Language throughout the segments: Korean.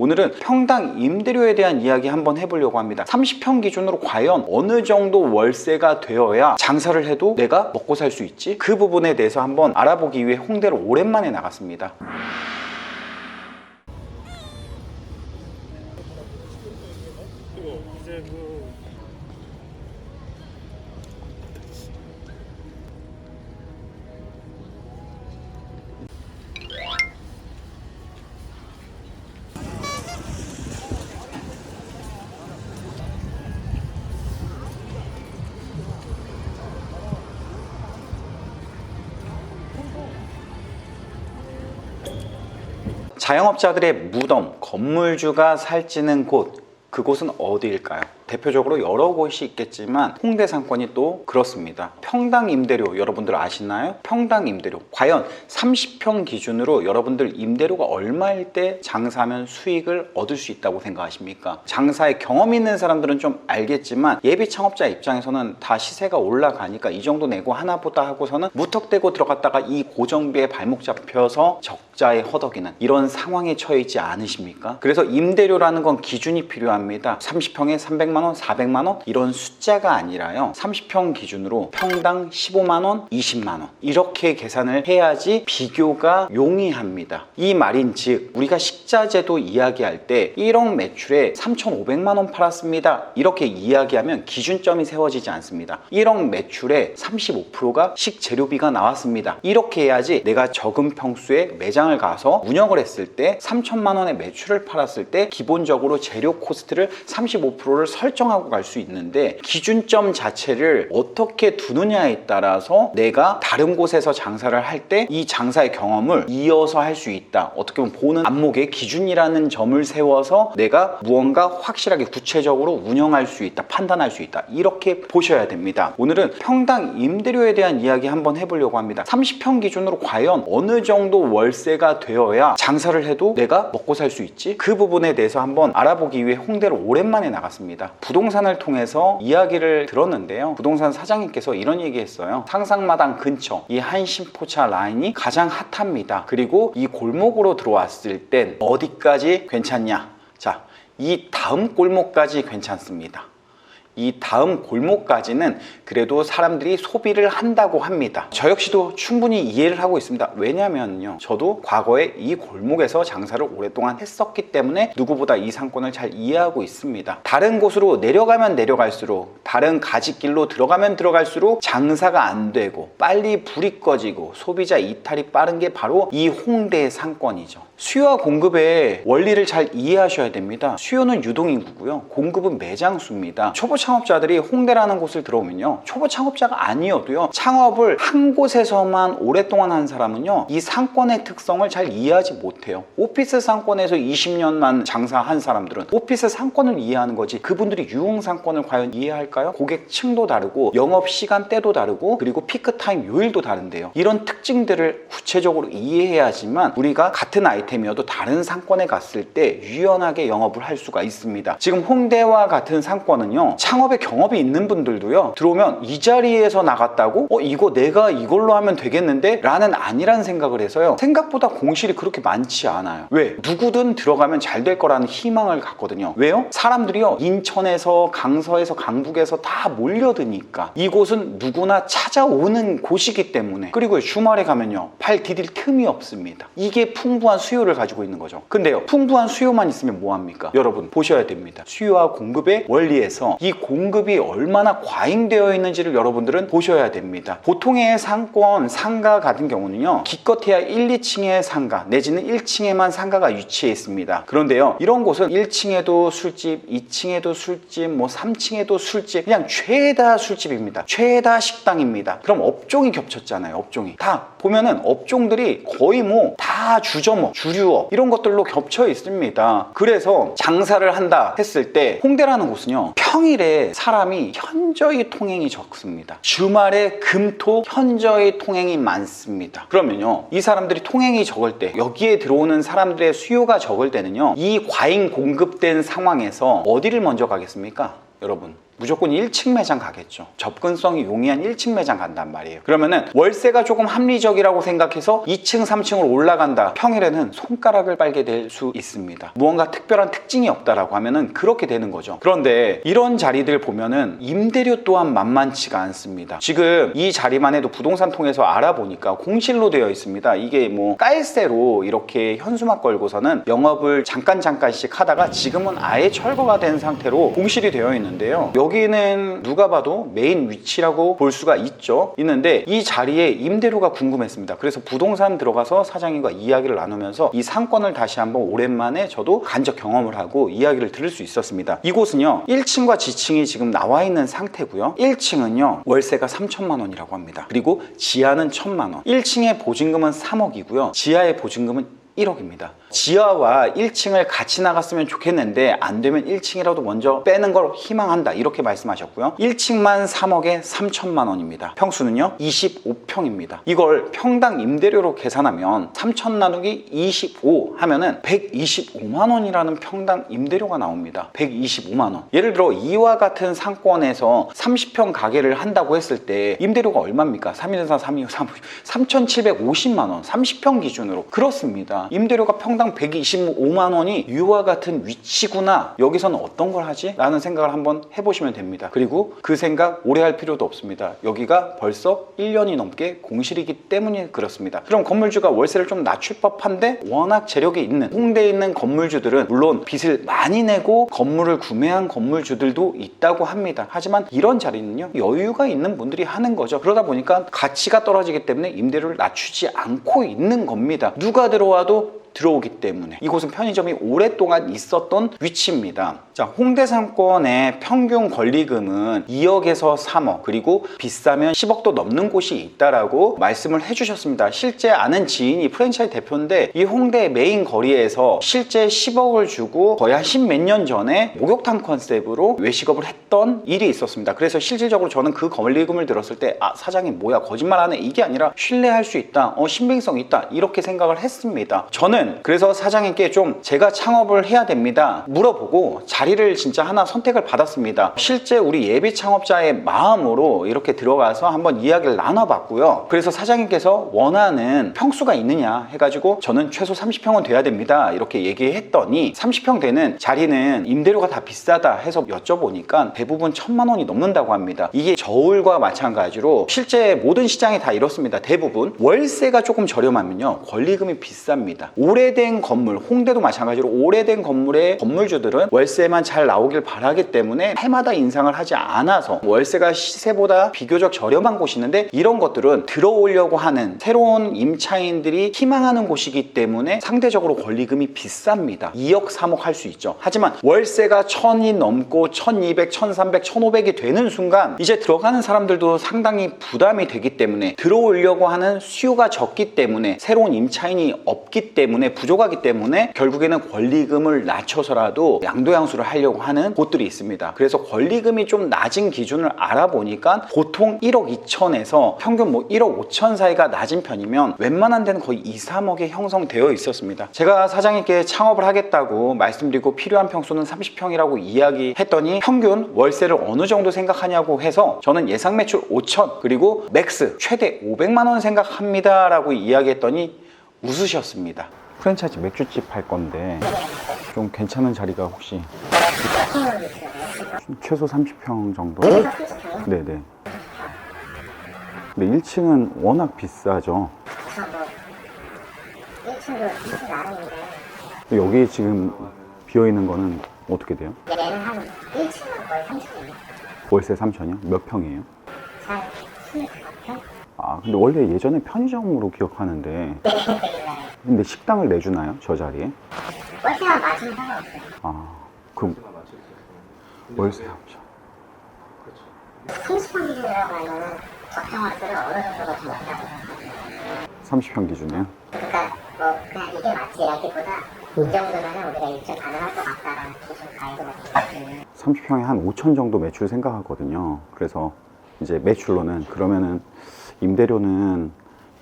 오늘은 평당 임대료에 대한 이야기 한번 해보려고 합니다. 30평 기준으로 과연 어느 정도 월세가 되어야 장사를 해도 내가 먹고 살 수 있지? 그 부분에 대해서 한번 알아보기 위해 홍대로 오랜만에 나갔습니다. 자영업자들의 무덤, 건물주가 살찌는 곳, 그곳은 어디일까요? 대표적으로 여러 곳이 있겠지만 홍대 상권이 또 그렇습니다. 평당 임대료 여러분들 아시나요? 평당 임대료 과연 30평 기준으로 여러분들 임대료가 얼마일 때 장사하면 수익을 얻을 수 있다고 생각하십니까? 장사에 경험이 있는 사람들은 좀 알겠지만 예비 창업자 입장에서는 다 시세가 올라가니까 이 정도 내고 하나보다 하고서는 무턱대고 들어갔다가 이 고정비에 발목 잡혀서 적자에 허덕이는 이런 상황에 처해 있지 않으십니까? 그래서 임대료라는 건 기준이 필요합니다. 30평에 300만 원, 400만 원 이런 숫자가 아니라요. 30평 기준으로 평당 15만 원, 20만 원 이렇게 계산을 해야지 비교가 용이합니다. 이 말인즉 우리가 식자재도 이야기할 때 1억 매출에 3,500만 원 팔았습니다. 이렇게 이야기하면 기준점이 세워지지 않습니다. 1억 매출에 35%가 식재료비가 나왔습니다. 이렇게 해야지 내가 적은 평수에 매장을 가서 운영을 했을 때 3천만 원의 매출을 팔았을 때 기본적으로 재료 코스트를 35%를 설정하고 갈 수 있는데 기준점 자체를 어떻게 두느냐에 따라서 내가 다른 곳에서 장사를 할 때 이 장사의 경험을 이어서 할 수 있다. 어떻게 보면 보는 안목의 기준이라는 점을 세워서 내가 무언가 확실하게 구체적으로 운영할 수 있다. 판단할 수 있다. 이렇게 보셔야 됩니다. 오늘은 평당 임대료에 대한 이야기 한번 해보려고 합니다. 30평 기준으로 과연 어느 정도 월세가 되어야 장사를 해도 내가 먹고 살 수 있지? 그 부분에 대해서 한번 알아보기 위해 홍대로 오랜만에 나갔습니다. 부동산을 통해서 이야기를 들었는데요. 부동산 사장님께서 이런 얘기했어요. 상상마당 근처 이 한신포차 라인이 가장 핫합니다. 그리고 이 골목으로 들어왔을 땐 어디까지 괜찮냐? 자, 이 다음 골목까지 괜찮습니다. 이 다음 골목까지는 그래도 사람들이 소비를 한다고 합니다. 저 역시도 충분히 이해를 하고 있습니다. 왜냐면요, 저도 과거에 이 골목에서 장사를 오랫동안 했었기 때문에 누구보다 이 상권을 잘 이해하고 있습니다. 다른 곳으로 내려가면 내려갈수록, 다른 가짓길로 들어가면 들어갈수록 장사가 안 되고 빨리 불이 꺼지고 소비자 이탈이 빠른 게 바로 이 홍대의 상권이죠. 수요와 공급의 원리를 잘 이해하셔야 됩니다. 수요는 유동인구고요, 공급은 매장 수입니다. 초보 창업자들이 홍대라는 곳을 들어오면요, 초보 창업자가 아니어도요, 창업을 한 곳에서만 오랫동안 한 사람은요, 이 상권의 특성을 잘 이해하지 못해요. 오피스 상권에서 20년만 장사한 사람들은 오피스 상권을 이해하는 거지, 그분들이 유흥 상권을 과연 이해할까요? 고객층도 다르고 영업 시간대도 다르고 그리고 피크타임 요일도 다른데요. 이런 특징들을 구체적으로 이해해야지만 우리가 같은 아이템이어도 다른 상권에 갔을 때 유연하게 영업을 할 수가 있습니다. 지금 홍대와 같은 상권은요, 창업에 경험이 있는 분들도요, 들어오면 이 자리에서 나갔다고? 이거 내가 이걸로 하면 되겠는데? 라는 아니란 생각을 해서요, 생각보다 공실이 그렇게 많지 않아요. 왜? 누구든 들어가면 잘 될 거라는 희망을 갖거든요. 왜요? 사람들이요, 인천에서 강서에서 강북에서 다 몰려드니까. 이곳은 누구나 찾아오는 곳이기 때문에. 그리고 주말에 가면요, 발 디딜 틈이 없습니다. 이게 풍부한 수요를 가지고 있는 거죠. 근데요, 풍부한 수요만 있으면 뭐합니까? 여러분 보셔야 됩니다. 수요와 공급의 원리에서 이 공급이 얼마나 과잉되어 있는지를 여러분들은 보셔야 됩니다. 보통의 상권, 상가 같은 경우는요, 기껏해야 1, 2층의 상가 내지는 1층에만 상가가 위치해 있습니다. 그런데요, 이런 곳은 1층에도 술집, 2층에도 술집, 뭐 3층에도 술집, 그냥 죄다 술집입니다. 죄다 식당입니다. 그럼 업종이 겹쳤잖아요. 업종이 다 보면은 업종들이 거의 뭐 다 주점업, 주류업 이런 것들로 겹쳐 있습니다. 그래서 장사를 한다 했을 때 홍대라는 곳은요, 평일에 사람이 현저히 통행이 적습니다. 주말에 금토 현저히 통행이 많습니다. 그러면요, 이 사람들이 통행이 적을 때, 여기에 들어오는 사람들의 수요가 적을 때는요, 이 과잉 공급된 상황에서 어디를 먼저 가겠습니까? 여러분, 무조건 1층 매장 가겠죠. 접근성이 용이한 1층 매장 간단 말이에요. 그러면은 월세가 조금 합리적이라고 생각해서 2층, 3층으로 올라간다. 평일에는 손가락을 빨게 될 수 있습니다. 무언가 특별한 특징이 없다라고 하면은 그렇게 되는 거죠. 그런데 이런 자리들 보면은 임대료 또한 만만치가 않습니다. 지금 이 자리만 해도 부동산 통해서 알아보니까 공실로 되어 있습니다. 이게 뭐 깔세로 이렇게 현수막 걸고서는 영업을 잠깐씩 하다가 지금은 아예 철거가 된 상태로 공실이 되어 있는데요. 여기는 누가 봐도 메인 위치라고 볼 수가 있는데 이 자리에 임대료가 궁금했습니다. 그래서 부동산 들어가서 사장님과 이야기를 나누면서 이 상권을 다시 한번 오랜만에 저도 간접 경험을 하고 이야기를 들을 수 있었습니다. 이곳은요 1층과 지층이 지금 나와 있는 상태고요. 1층은요 월세가 3천만 원이라고 합니다. 그리고 지하는 1,000만 원. 1층의 보증금은 3억이고요. 지하의 보증금은 1억입니다. 지하와 1층을 같이 나갔으면 좋겠는데 안 되면 1층이라도 먼저 빼는 걸 희망한다 이렇게 말씀하셨고요. 1층만 3억에 3천만 원입니다. 평수는요 25평입니다. 이걸 평당 임대료로 계산하면 3천 나누기 25 하면은 125만 원이라는 평당 임대료가 나옵니다. 125만 원. 예를 들어 이와 같은 상권에서 30평 가게를 한다고 했을 때 임대료가 얼마입니까? 314, 325, 3,750만 원. 30평 기준으로. 그렇습니다. 임대료가 평당 125만 원이 이와 같은 위치구나. 여기서는 어떤 걸 하지? 라는 생각을 한번 해보시면 됩니다. 그리고 그 생각 오래 할 필요도 없습니다. 여기가 벌써 1년이 넘게 공실이기 때문에 그렇습니다. 그럼 건물주가 월세를 좀 낮출 법한데 워낙 재력이 있는 홍대에 있는 건물주들은 물론 빚을 많이 내고 건물을 구매한 건물주들도 있다고 합니다. 하지만 이런 자리는요 여유가 있는 분들이 하는 거죠. 그러다 보니까 가치가 떨어지기 때문에 임대료를 낮추지 않고 있는 겁니다. 누가 들어와도 들어오기 때문에 이곳은 편의점이 오랫동안 있었던 위치입니다. 자, 홍대 상권의 평균 권리금은 2억에서 3억 그리고 비싸면 10억도 넘는 곳이 있다라고 말씀을 해주셨습니다. 실제 아는 지인이 프랜차이즈 대표인데 이 홍대 메인 거리에서 실제 10억을 주고 거의 한 10몇 년 전에 목욕탕 컨셉으로 외식업을 했던 일이 있었습니다. 그래서 실질적으로 저는 그 권리금을 들었을 때 아 사장님 뭐야 거짓말하네 이게 아니라 신뢰할 수 있다 신빙성 있다 이렇게 생각을 했습니다. 저는 그래서 사장님께 좀 제가 창업을 해야 됩니다 물어보고 자리를 진짜 하나 선택을 받았습니다. 실제 우리 예비 창업자의 마음으로 이렇게 들어가서 한번 이야기를 나눠봤고요. 그래서 사장님께서 원하는 평수가 있느냐 해가지고 저는 최소 30평은 돼야 됩니다 이렇게 얘기했더니 30평 되는 자리는 임대료가 다 비싸다 해서 여쭤보니까 대부분 1,000만 원이 넘는다고 합니다. 이게 저울과 마찬가지로 실제 모든 시장이 다 이렇습니다. 대부분 월세가 조금 저렴하면요 권리금이 비쌉니다. 오래된 건물, 홍대도 마찬가지로 오래된 건물의 건물주들은 월세만 잘 나오길 바라기 때문에 해마다 인상을 하지 않아서 월세가 시세보다 비교적 저렴한 곳이 있는데 이런 것들은 들어오려고 하는 새로운 임차인들이 희망하는 곳이기 때문에 상대적으로 권리금이 비쌉니다. 2억, 3억 할 수 있죠. 하지만 월세가 1,000이 넘고 1,200, 1,300, 1,500이 되는 순간 이제 들어가는 사람들도 상당히 부담이 되기 때문에 들어오려고 하는 수요가 적기 때문에 새로운 임차인이 없기 때문에 부족하기 때문에 결국에는 권리금을 낮춰서라도 양도양수를 하려고 하는 곳들이 있습니다. 그래서 권리금이 좀 낮은 기준을 알아보니까 보통 1억 2천에서 평균 뭐 1억 5천 사이가 낮은 편이면 웬만한 데는 거의 2, 3억에 형성되어 있었습니다. 제가 사장님께 창업을 하겠다고 말씀드리고 필요한 평수는 30평이라고 이야기했더니 평균 월세를 어느 정도 생각하냐고 해서 저는 예상 매출 5천 그리고 맥스 최대 500만 원 생각합니다 라고 이야기했더니 웃으셨습니다. 프랜차이즈 맥주집 할 건데 좀 괜찮은 자리가 혹시 최소 30평 정도? 네네. 근데 1층은 워낙 비싸죠. 1층도 비싸 나름인데 여기 지금 비어있는 거는 어떻게 돼요? 얘는 한 1층은 거의 3층이에요. 월세 3천이요? 몇 평이에요? 한 25평? 아 근데 원래 예전에 편의점으로 기억하는데 근데 식당을 내주나요? 저 자리에? 월세만 맞으면 상관없어요. 아 그럼 월세 3천 30평 기준이라고 하면은 적정화들은 어느 정도가 좀 높다고 생각하세요? 30평 기준이요? 그러니까 뭐 그냥 이게 맞지라기보다 이 정도면은 우리가 입주 가능할 것 같다라는 기준 가이드가 30평에 한 5천 정도 매출 생각하거든요. 그래서 이제 매출로는 그러면은 임대료는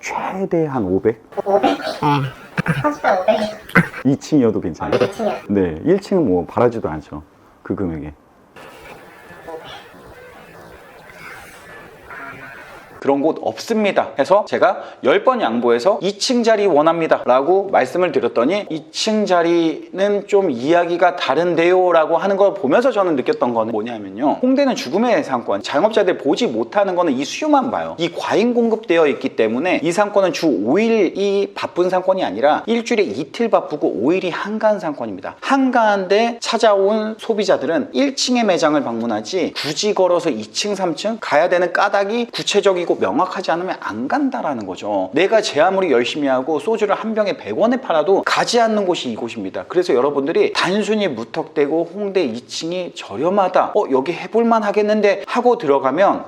최대 한 500? 500? 네 30평 500이 2층이어도 괜찮아요? 2층이요? 네 1층은 뭐 바라지도 않죠 그 금액에. 그런 곳 없습니다 해서 제가 10번 양보해서 2층 자리 원합니다 라고 말씀을 드렸더니 2층 자리는 좀 이야기가 다른데요 라고 하는 걸 보면서 저는 느꼈던 거는 뭐냐면요, 홍대는 죽음의 상권, 자영업자들 보지 못하는 거는 이 수요만 봐요. 이 과잉 공급되어 있기 때문에 이 상권은 주 5일이 바쁜 상권이 아니라 일주일에 이틀 바쁘고 5일이 한가한 상권입니다. 한가한데 찾아온 소비자들은 1층의 매장을 방문하지 굳이 걸어서 2층 3층 가야 되는 까닭이 구체적이고 명확하지 않으면 안 간다라는 거죠. 내가 제 아무리 열심히 하고 소주를 한 병에 100원에 팔아도 가지 않는 곳이 이곳입니다. 그래서 여러분들이 단순히 무턱대고 홍대 2층이 저렴하다, 여기 해볼만 하겠는데 하고 들어가면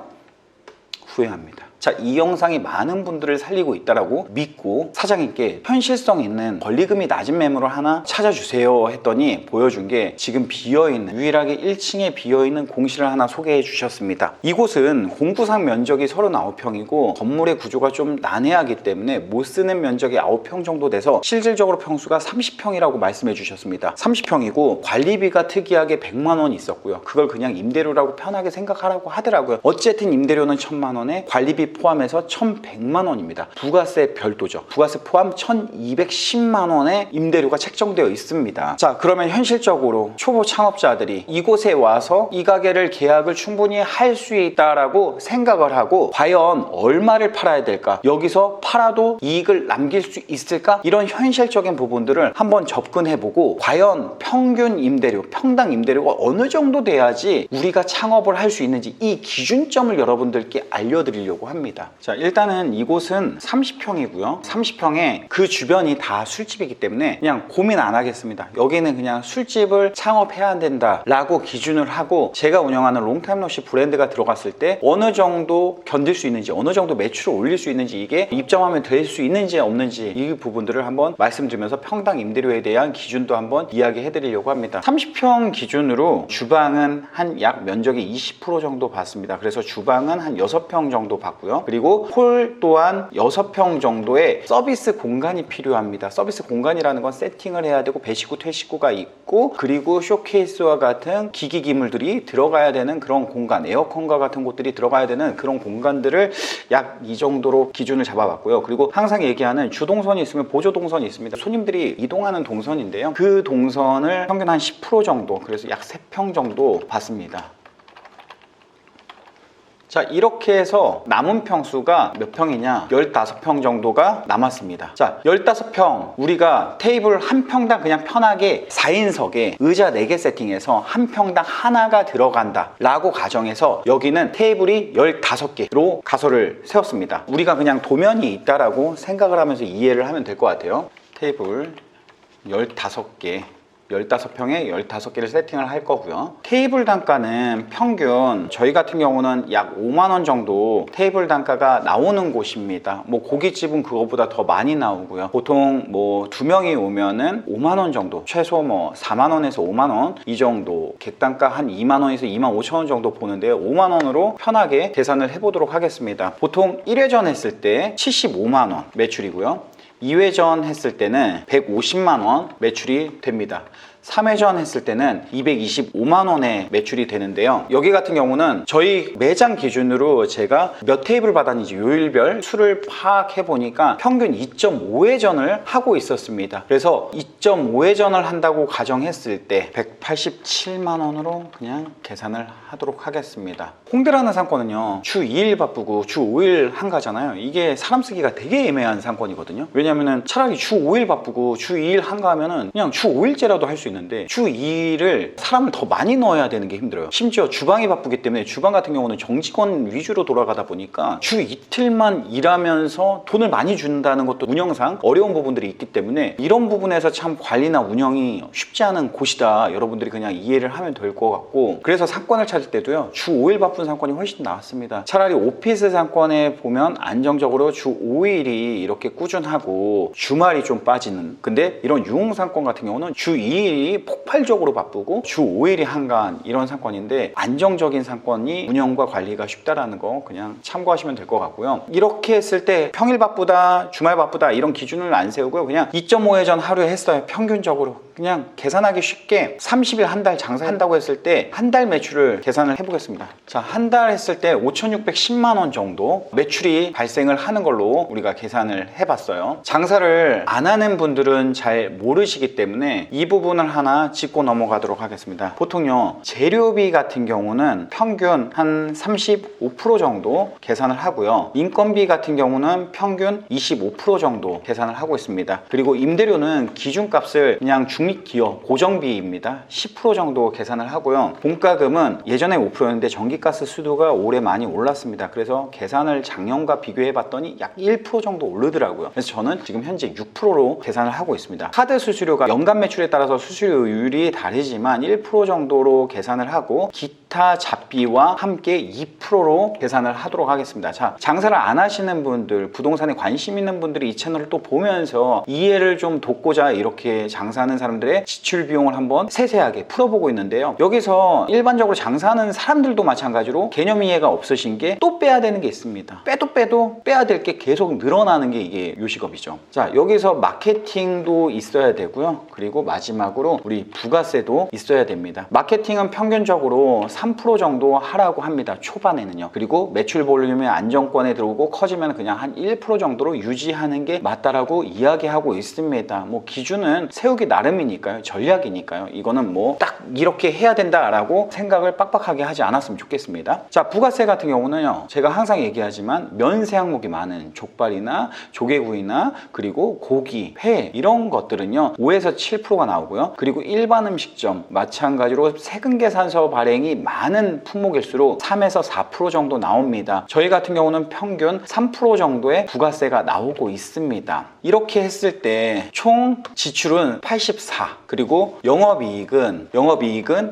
후회합니다. 자, 이 영상이 많은 분들을 살리고 있다라고 믿고 사장님께 현실성 있는 권리금이 낮은 매물을 하나 찾아주세요 했더니 보여준 게 지금 비어있는, 유일하게 1층에 비어있는 공실을 하나 소개해 주셨습니다. 이곳은 공구상 면적이 39평이고 건물의 구조가 좀 난해하기 때문에 못 쓰는 면적이 9평 정도 돼서 실질적으로 평수가 30평이라고 말씀해 주셨습니다. 30평이고 관리비가 특이하게 100만 원 있었고요. 그걸 그냥 임대료라고 편하게 생각하라고 하더라고요. 어쨌든 임대료는 1000만 원에 관리비 포함해서 1100만 원입니다. 부가세 별도죠. 부가세 포함 1210만 원의 임대료가 책정되어 있습니다. 자, 그러면 현실적으로 초보 창업자들이 이곳에 와서 이 가게를 계약을 충분히 할 수 있다라고 생각을 하고 과연 얼마를 팔아야 될까? 여기서 팔아도 이익을 남길 수 있을까? 이런 현실적인 부분들을 한번 접근해보고 과연 평균 임대료, 평당 임대료가 어느 정도 돼야지 우리가 창업을 할 수 있는지 이 기준점을 여러분들께 알려드리려고 합니다. 자, 일단은 이곳은 30평이고요. 30평에 그 주변이 다 술집이기 때문에 그냥 고민 안 하겠습니다. 여기는 그냥 술집을 창업해야 된다 라고 기준을 하고 제가 운영하는 롱타임러시 브랜드가 들어갔을 때 어느 정도 견딜 수 있는지, 어느 정도 매출을 올릴 수 있는지, 이게 입점하면 될 수 있는지 없는지 이 부분들을 한번 말씀드리면서 평당 임대료에 대한 기준도 한번 이야기해 드리려고 합니다. 30평 기준으로 주방은 한 약 면적의 20% 정도 받습니다. 그래서 주방은 한 6평 정도 받고요. 그리고 홀 또한 6평 정도의 서비스 공간이 필요합니다. 서비스 공간이라는 건 세팅을 해야 되고 배식구, 퇴식구가 있고 그리고 쇼케이스와 같은 기기 기물들이 들어가야 되는 그런 공간, 에어컨과 같은 곳들이 들어가야 되는 그런 공간들을 약 이 정도로 기준을 잡아봤고요. 그리고 항상 얘기하는 주동선이 있으면 보조동선이 있습니다. 손님들이 이동하는 동선인데요. 그 동선을 평균 한 10% 정도, 그래서 약 3평 정도 받습니다. 자, 이렇게 해서 남은 평수가 몇 평이냐? 15평 정도가 남았습니다. 자, 15평 우리가 테이블 한 평당 그냥 편하게 4인석에 의자 4개 세팅해서 한 평당 하나가 들어간다 라고 가정해서 여기는 테이블이 15개로 가설을 세웠습니다. 우리가 그냥 도면이 있다라고 생각을 하면서 이해를 하면 될 것 같아요. 테이블 15개, 15평에 15개를 세팅을 할 거고요. 테이블 단가는 평균 저희 같은 경우는 약 5만 원 정도 테이블 단가가 나오는 곳입니다. 뭐 고깃집은 그거보다 더 많이 나오고요. 보통 뭐 2명이 오면은 5만 원 정도, 최소 뭐 4만 원에서 5만 원 이 정도, 객단가 한 2만 원에서 2만 5천 원 정도 보는데요. 5만 원으로 편하게 계산을 해보도록 하겠습니다. 보통 1회전 했을 때 75만 원 매출이고요. 2회전 했을 때는 150만 원 매출이 됩니다. 3회전 했을 때는 225만 원의 매출이 되는데요. 여기 같은 경우는 저희 매장 기준으로 제가 몇 테이블 받았는지 요일별 수를 파악해 보니까 평균 2.5회전을 하고 있었습니다. 그래서 2.5회전을 한다고 가정했을 때 187만 원으로 그냥 계산을 하도록 하겠습니다. 홍대라는 상권은요, 주 2일 바쁘고 주 5일 한가잖아요. 이게 사람 쓰기가 되게 애매한 상권이거든요. 왜냐면은 차라리 주 5일 바쁘고 주 2일 한가하면은 그냥 주 5일째라도 할 수 있는데 주 2일을 사람을 더 많이 넣어야 되는 게 힘들어요. 심지어 주방이 바쁘기 때문에 주방 같은 경우는 정직원 위주로 돌아가다 보니까 주 이틀만 일하면서 돈을 많이 준다는 것도 운영상 어려운 부분들이 있기 때문에 이런 부분에서 참 관리나 운영이 쉽지 않은 곳이다. 여러분들이 그냥 이해를 하면 될 것 같고, 그래서 상권을 찾을 때도요, 주 5일 바쁜 상권이 훨씬 나았습니다. 차라리 오피스 상권에 보면 안정적으로 주 5일이 이렇게 꾸준하고 주말이 좀 빠지는, 근데 이런 유흥상권 같은 경우는 주 2일이 폭발적으로 바쁘고 주 5일이 한가한 이런 상권인데 안정적인 상권이 운영과 관리가 쉽다라는 거 그냥 참고하시면 될 것 같고요. 이렇게 했을 때 평일 바쁘다, 주말 바쁘다 이런 기준을 안 세우고요. 그냥 2.5회전 하루에 했어요. 평균적으로 그냥 계산하기 쉽게 30일 한 달 장사한다고 했을 때 한 달 매출을 계산을 해보겠습니다. 자, 한 달 했을 때 5,610만 원 정도 매출이 발생을 하는 걸로 우리가 계산을 해봤어요. 장사를 안 하는 분들은 잘 모르시기 때문에 이 부분을 하나 짚고 넘어가도록 하겠습니다. 보통요, 재료비 같은 경우는 평균 한 35% 정도 계산을 하고요. 인건비 같은 경우는 평균 25% 정도 계산을 하고 있습니다. 그리고 임대료는 기준값을 그냥 중립기어 고정비입니다. 10% 정도 계산을 하고요. 공과금은 예전에 5%였는데 전기가스 수도가 올해 많이 올랐습니다. 그래서 계산을 작년과 비교해 봤더니 약 1% 정도 오르더라고요. 그래서 저는 지금 현재 6%로 계산을 하고 있습니다. 카드 수수료가 연간 매출에 따라서 수수료율이 다르지만 1% 정도로 계산을 하고 기타 잡비와 함께 2%로 계산을 하도록 하겠습니다. 자, 장사를 안 하시는 분들, 부동산에 관심 있는 분들이 이 채널을 또 보면서 이해를 좀 돕고자 이렇게 장사하는 사람들의 지출 비용을 한번 세세하게 풀어보고 있는데요. 여기서 일반적으로 장사하는 사람들도 마찬가지로 개념 이해가 없으신 게 또 빼야 되는 게 있습니다. 빼도 빼야 될 게 계속 늘어나는 게 이게 요식업이죠. 자, 여기서 마케팅도 있어야 되고요. 그리고 마지막으로 우리 부가세도 있어야 됩니다. 마케팅은 평균적으로 3% 정도 하라고 합니다. 초반에는요. 그리고 매출 볼륨이 안정권에 들어오고 커지면 그냥 한 1% 정도로 유지하는 게 맞다라고 이야기하고 있습니다. 뭐 기준은 세우기 나름이니까요. 전략이니까요. 이거는 뭐 딱 이렇게 해야 된다라고 생각을 빡빡하게 하지 않았으면 좋겠습니다. 자, 부가세 같은 경우는요, 제가 항상 얘기하지만 면세 항목이 많은 족발이나 조개구이나 그리고 고기, 회 이런 것들은요 5에서 7%가 나오고요. 그리고 일반 음식점 마찬가지로 세금계산서 발행이 많은 품목일수록 3에서 4% 정도 나옵니다. 저희 같은 경우는 평균 3% 정도의 부가세가 나오고 있습니다. 이렇게 했을 때 총 지출은 84, 그리고 영업이익은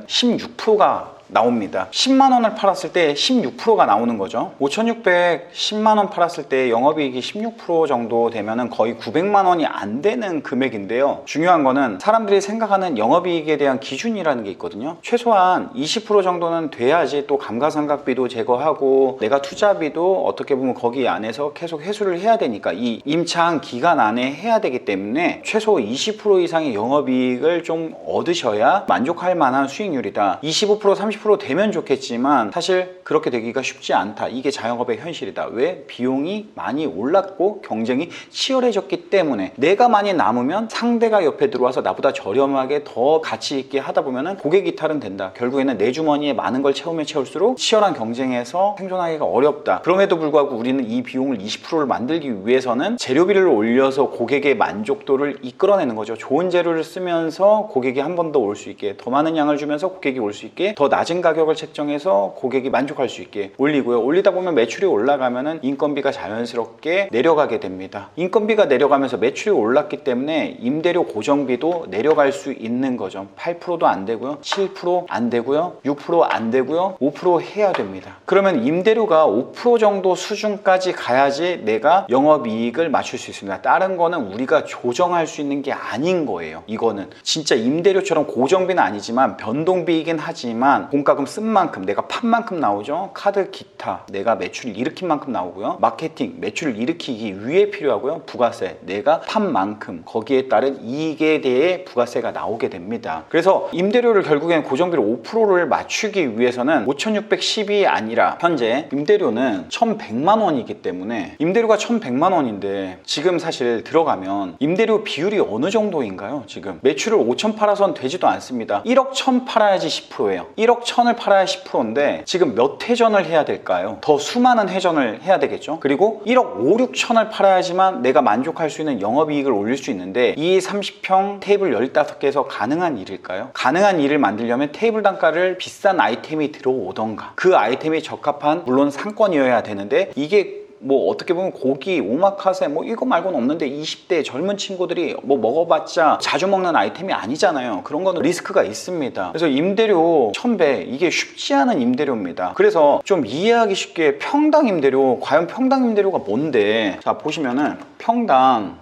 16%가 나옵니다. 10만 원을 팔았을 때 16%가 나오는 거죠. 5,610만 원 팔았을 때 영업이익이 16% 정도 되면은 거의 900만 원이 안 되는 금액인데요. 중요한 거는 사람들이 생각하는 영업이익에 대한 기준이라는 게 있거든요. 최소한 20% 정도는 돼야지 또 감가상각비도 제거하고 내가 투자비도 어떻게 보면 거기 안에서 계속 회수를 해야 되니까 이 임차한 기간 안에 해야 되기 때문에 최소 20% 이상의 영업이익을 좀 얻으셔야 만족할 만한 수익률이다. 25% 30% 되면 좋겠지만 사실 그렇게 되기가 쉽지 않다. 이게 자영업의 현실이다. 왜? 비용이 많이 올랐고 경쟁이 치열해졌기 때문에 내가 많이 남으면 상대가 옆에 들어와서 나보다 저렴하게 더 가치 있게 하다 보면은 고객 이탈은 된다. 결국에는 내 주머니에 많은 걸 채우면 채울수록 치열한 경쟁에서 생존하기가 어렵다. 그럼에도 불구하고 우리는 이 비용을 20%를 만들기 위해서는 재료비를 올려서 고객의 만족도를 이끌어내는 거죠. 좋은 재료를 쓰면서 고객이 한 번 더 올 수 있게, 더 많은 양을 주면서 고객이 올 수 있게, 더 낮은 가격을 책정해서 고객이 만족할 수 있게 올리고요. 올리다 보면 매출이 올라가면은 인건비가 자연스럽게 내려가게 됩니다. 인건비가 내려가면서 매출이 올랐기 때문에 임대료 고정비도 내려갈 수 있는 거죠. 8%도 안 되고요. 7% 안 되고요. 6% 안 되고요. 5% 해야 됩니다. 그러면 임대료가 5% 정도 수준까지 가야지 내가 영업이익을 맞출 수 있습니다. 다른 거는 우리가 조정할 수 있는 게 아닌 거예요. 이거는 진짜 임대료처럼 고정비는 아니지만 변동비이긴 하지만 공과금 쓴 만큼 내가 판 만큼 나오죠. 카드 기타 내가 매출을 일으킨 만큼 나오고요. 마케팅 매출을 일으키기 위해 필요하고요. 부가세 내가 판 만큼 거기에 따른 이익에 대해 부가세가 나오게 됩니다. 그래서 임대료를 결국엔 고정비로 5%를 맞추기 위해서는 5,610이 아니라 현재 임대료는 1,100만 원이기 때문에 임대료가 1,100만 원인데 지금 사실 들어가면 임대료 비율이 어느 정도인가요? 지금 매출을 5천 팔아선 되지도 않습니다. 1억 1천 팔아야지 10%예요. 1억 1천을 팔아야 10%인데 지금 몇 회전을 해야 될까요? 더 수많은 회전을 해야 되겠죠. 그리고 1억 5, 6천을 팔아야지만 내가 만족할 수 있는 영업이익을 올릴 수 있는데 이 30평 테이블 15개에서 가능한 일일까요? 가능한 일을 만들려면 테이블 단가를 비싼 아이템이 들어오던가 그 아이템이 적합한 물론 상권이어야 되는데 이게 뭐 어떻게 보면 고기, 오마카세 뭐 이거 말고는 없는데 20대 젊은 친구들이 뭐 먹어봤자 자주 먹는 아이템이 아니잖아요. 그런 거는 리스크가 있습니다. 그래서 임대료 1,100 이게 쉽지 않은 임대료입니다. 그래서 좀 이해하기 쉽게 평당 임대료, 과연 평당 임대료가 뭔데, 자 보시면은 평당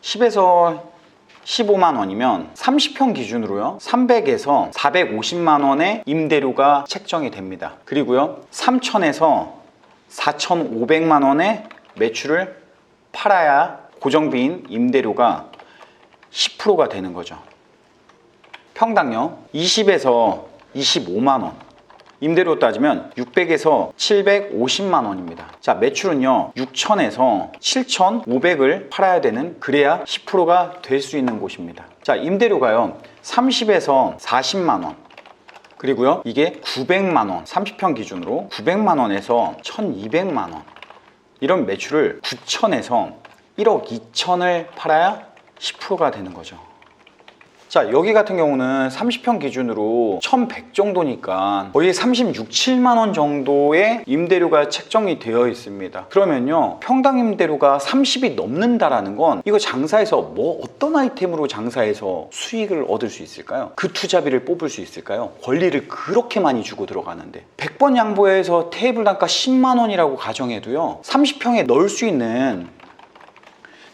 10에서 15만 원이면 30평 기준으로요 300에서 450만 원의 임대료가 책정이 됩니다. 그리고요 3,000에서 4,500만 원의 매출을 팔아야 고정비인 임대료가 10%가 되는 거죠. 평당요 20에서 25만 원, 임대료 따지면 600에서 750만 원입니다. 자, 매출은요 6천에서 7,500을 팔아야 되는, 그래야 10%가 될 수 있는 곳입니다. 자, 임대료가요 30에서 40만 원, 그리고요 이게 900만 원, 30평 기준으로 900만 원에서 1200만 원, 이런 매출을 9천에서 1억 2천을 팔아야 10%가 되는 거죠. 자, 여기 같은 경우는 30평 기준으로 1100 정도니까 거의 36, 7만 원 정도의 임대료가 책정이 되어 있습니다. 그러면요 평당 임대료가 30이 넘는다라는 건, 이거 장사해서 뭐 어떤 아이템으로 장사해서 수익을 얻을 수 있을까요? 그 투자비를 뽑을 수 있을까요? 권리를 그렇게 많이 주고 들어가는데 100번 양보해서 테이블 단가 10만 원이라고 가정해도요 30평에 넣을 수 있는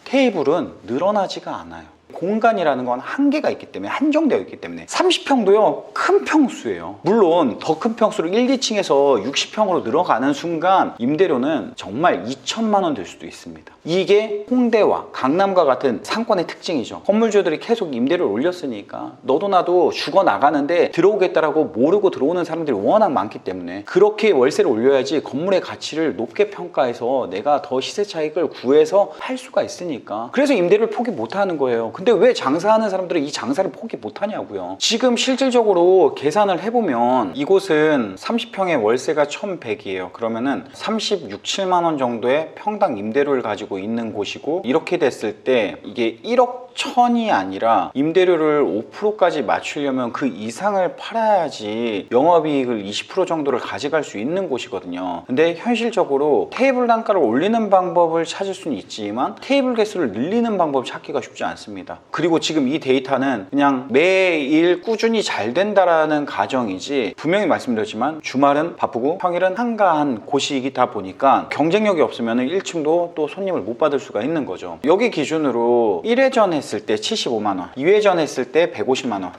테이블은 늘어나지가 않아요. 공간이라는 건 한계가 있기 때문에, 한정되어 있기 때문에. 30평도요 큰 평수예요. 물론 더 큰 평수로 1, 2층에서 60평으로 늘어가는 순간 임대료는 정말 2천만 원 될 수도 있습니다. 이게 홍대와 강남과 같은 상권의 특징이죠. 건물주들이 계속 임대료를 올렸으니까 너도 나도 죽어나가는데 들어오겠다라고 모르고 들어오는 사람들이 워낙 많기 때문에 그렇게 월세를 올려야지 건물의 가치를 높게 평가해서 내가 더 시세 차익을 구해서 팔 수가 있으니까. 그래서 임대료를 포기 못하는 거예요. 근데 왜 장사하는 사람들은 이 장사를 포기 못하냐고요. 지금 실질적으로 계산을 해보면 이곳은 30평의 월세가 1100이에요. 그러면은 36, 7만 원 정도의 평당 임대료를 가지고 있는 곳이고, 이렇게 됐을 때 이게 1억 1000이 아니라 임대료를 5%까지 맞추려면 그 이상을 팔아야지 영업이익을 20% 정도를 가져갈 수 있는 곳이거든요. 근데 현실적으로 테이블 단가를 올리는 방법을 찾을 수는 있지만 테이블 개수를 늘리는 방법 찾기가 쉽지 않습니다. 그리고 지금 이 데이터는 그냥 매일 꾸준히 잘 된다라는 가정이지, 분명히 말씀드렸지만 주말은 바쁘고 평일은 한가한 곳이다 보니까 경쟁력이 없으면 1층도 또 손님을 못 받을 수가 있는 거죠. 여기 기준으로 1회전 했을 때 75만 원, 2회전 했을 때 150만 원,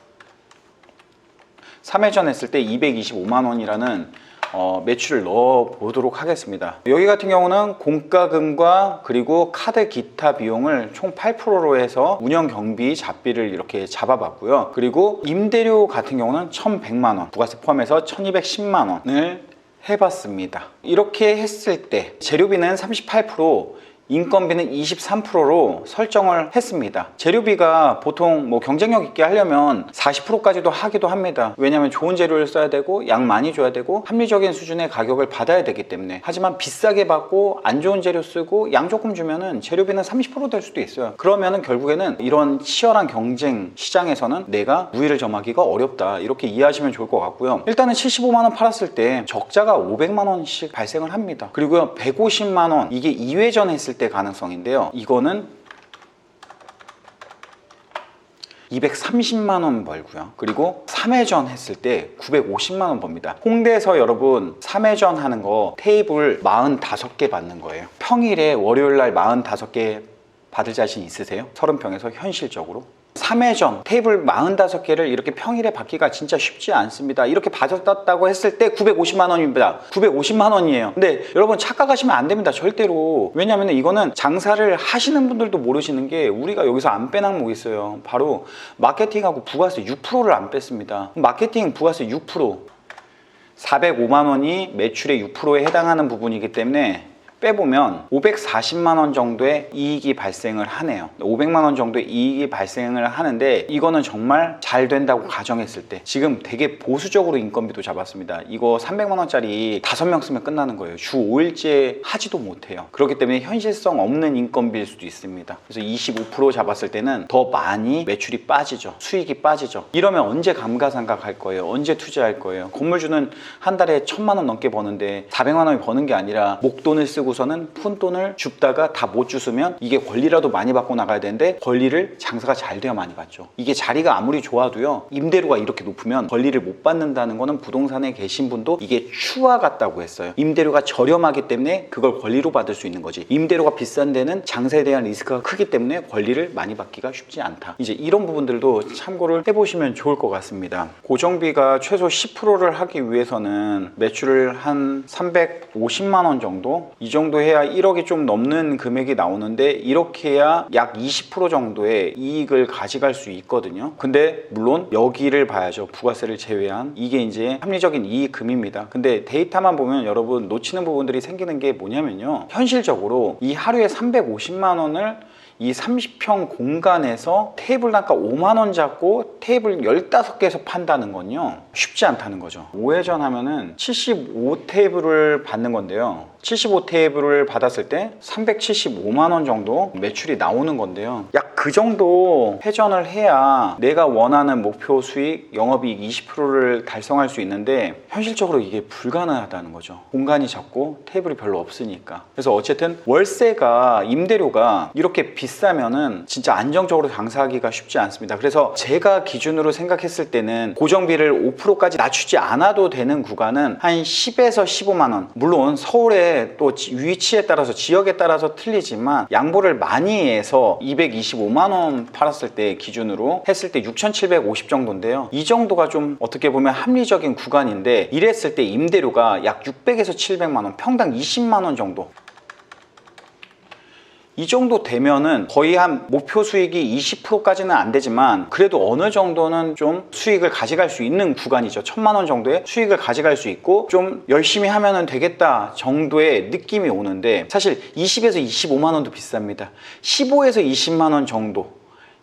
3회전 했을 때 225만 원이라는 매출을 넣어 보도록 하겠습니다. 여기 같은 경우는 공과금과 그리고 카드 기타 비용을 총 8%로 해서 운영 경비 잡비를 이렇게 잡아봤고요. 그리고 임대료 같은 경우는 1100만 원, 부가세 포함해서 1210만 원을 해봤습니다. 이렇게 했을 때 재료비는 38%, 인건비는 23%로 설정을 했습니다. 재료비가 보통 뭐 경쟁력 있게 하려면 40%까지도 하기도 합니다. 왜냐하면 좋은 재료를 써야 되고 양 많이 줘야 되고 합리적인 수준의 가격을 받아야 되기 때문에. 하지만 비싸게 받고 안 좋은 재료 쓰고 양 조금 주면은 재료비는 30% 될 수도 있어요. 그러면은 결국에는 이런 치열한 경쟁 시장에서는 내가 우위를 점하기가 어렵다, 이렇게 이해하시면 좋을 것 같고요. 일단은 75만 원 팔았을 때 적자가 500만 원씩 발생을 합니다. 그리고요 150만 원, 이게 2회전 했을 때 가능성인데요. 이거는 230만 원 벌고요. 그리고 3회전 했을 때 950만 원 법니다. 홍대에서 여러분 3회전 하는 거 테이블 45개 받는 거예요. 평일에 월요일날 45개 받을 자신 있으세요? 30평에서 현실적으로? 3회전 테이블 45개를 이렇게 평일에 받기가 진짜 쉽지 않습니다. 이렇게 받았다고 했을 때 950만 원입니다. 950만 원이에요. 근데 여러분 착각하시면 안 됩니다. 절대로. 왜냐하면 이거는 장사를 하시는 분들도 모르시는 게, 우리가 여기서 안 뺀 항목이 있어요. 바로 마케팅하고 부가세 6%를 안 뺐습니다. 마케팅 부가세 6%, 405만 원이 매출의 6%에 해당하는 부분이기 때문에 빼보면 540만 원 정도의 이익이 발생을 하네요. 500만 원 정도의 이익이 발생을 하는데, 이거는 정말 잘 된다고 가정했을 때 지금 되게 보수적으로 인건비도 잡았습니다. 이거 300만 원짜리 5명 쓰면 끝나는 거예요. 주 5일째 하지도 못해요. 그렇기 때문에 현실성 없는 인건비일 수도 있습니다. 그래서 25% 잡았을 때는 더 많이 매출이 빠지죠. 수익이 빠지죠. 이러면 언제 감가상각 할 거예요? 언제 투자할 거예요? 건물주는 한 달에 1000만 원 넘게 버는데 400만 원이 버는 게 아니라 목돈을 쓰고 우선은 푼돈을 줍다가 다 못 주으면 이게 권리라도 많이 받고 나가야 되는데, 권리를 장사가 잘 돼야 많이 받죠. 이게 자리가 아무리 좋아도요 임대료가 이렇게 높으면 권리를 못 받는다는 거는 부동산에 계신 분도 이게 추와 같다고 했어요. 임대료가 저렴하기 때문에 그걸 권리로 받을 수 있는 거지, 임대료가 비싼 데는 장사에 대한 리스크가 크기 때문에 권리를 많이 받기가 쉽지 않다. 이제 이런 부분들도 참고를 해보시면 좋을 것 같습니다. 고정비가 최소 10%를 하기 위해서는 매출을 한 350만 원 정도, 이 정도 해야 1억이 좀 넘는 금액이 나오는데 이렇게 해야 약 20% 정도의 이익을 가져갈 수 있거든요. 근데 물론 여기를 봐야죠. 부가세를 제외한. 이게 이제 합리적인 이익금입니다. 근데 데이터만 보면 여러분 놓치는 부분들이 생기는 게 뭐냐면요, 현실적으로 이 하루에 350만 원을 이 30평 공간에서 테이블 단가 5만 원 잡고 테이블 15개에서 판다는 건요, 쉽지 않다는 거죠. 5회전 하면은 75 테이블을 받는 건데요, 75 테이블을 받았을 때 375만 원 정도 매출이 나오는 건데요, 약 그 정도 회전을 해야 내가 원하는 목표 수익, 영업이익 20%를 달성할 수 있는데 현실적으로 이게 불가능하다는 거죠. 공간이 작고 테이블이 별로 없으니까. 그래서 어쨌든 월세가, 임대료가 이렇게 비싸면은 진짜 안정적으로 장사하기가 쉽지 않습니다. 그래서 제가 기준으로 생각했을 때는 고정비를 5%까지 낮추지 않아도 되는 구간은 한 10에서 15만 원. 물론 서울의 또 위치에 따라서, 지역에 따라서 틀리지만 양보를 많이 해서 225만 원 팔았을 때 기준으로 했을 때 6,750 정도인데요. 이 정도가 좀 어떻게 보면 합리적인 구간인데, 이랬을 때 임대료가 약 600에서 700만 원, 평당 20만 원 정도. 이 정도 되면은 거의 한 목표 수익이 20%까지는 안 되지만 그래도 어느 정도는 좀 수익을 가져갈 수 있는 구간이죠. 1,000만 원 정도의 수익을 가져갈 수 있고 좀 열심히 하면은 되겠다 정도의 느낌이 오는데, 사실 20에서 25만 원도 비쌉니다. 15에서 20만 원 정도,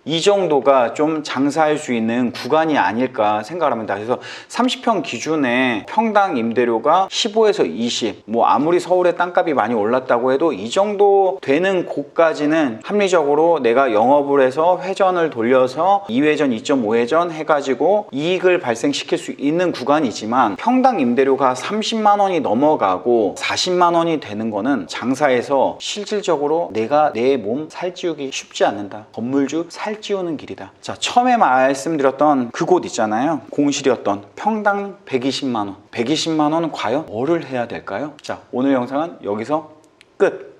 이 정도가 좀 장사할 수 있는 구간이 아닐까 생각을 합니다. 그래서 30평 기준에 평당 임대료가 15에서 20, 뭐 아무리 서울의 땅값이 많이 올랐다고 해도 이 정도 되는 곳까지는 합리적으로 내가 영업을 해서 회전을 돌려서 2회전, 2.5회전 해가지고 이익을 발생시킬 수 있는 구간이지만, 평당 임대료가 30만 원이 넘어가고 40만 원이 되는 거는 장사에서 실질적으로 내가 내 몸 살찌우기 쉽지 않는다. 건물주 살찌우는 길이다. 자, 처음에 말씀드렸던 그곳 있잖아요. 공실이었던 평당 120만 원. 120만 원은 과연 뭐를 해야 될까요? 자, 오늘 영상은 여기서 끝.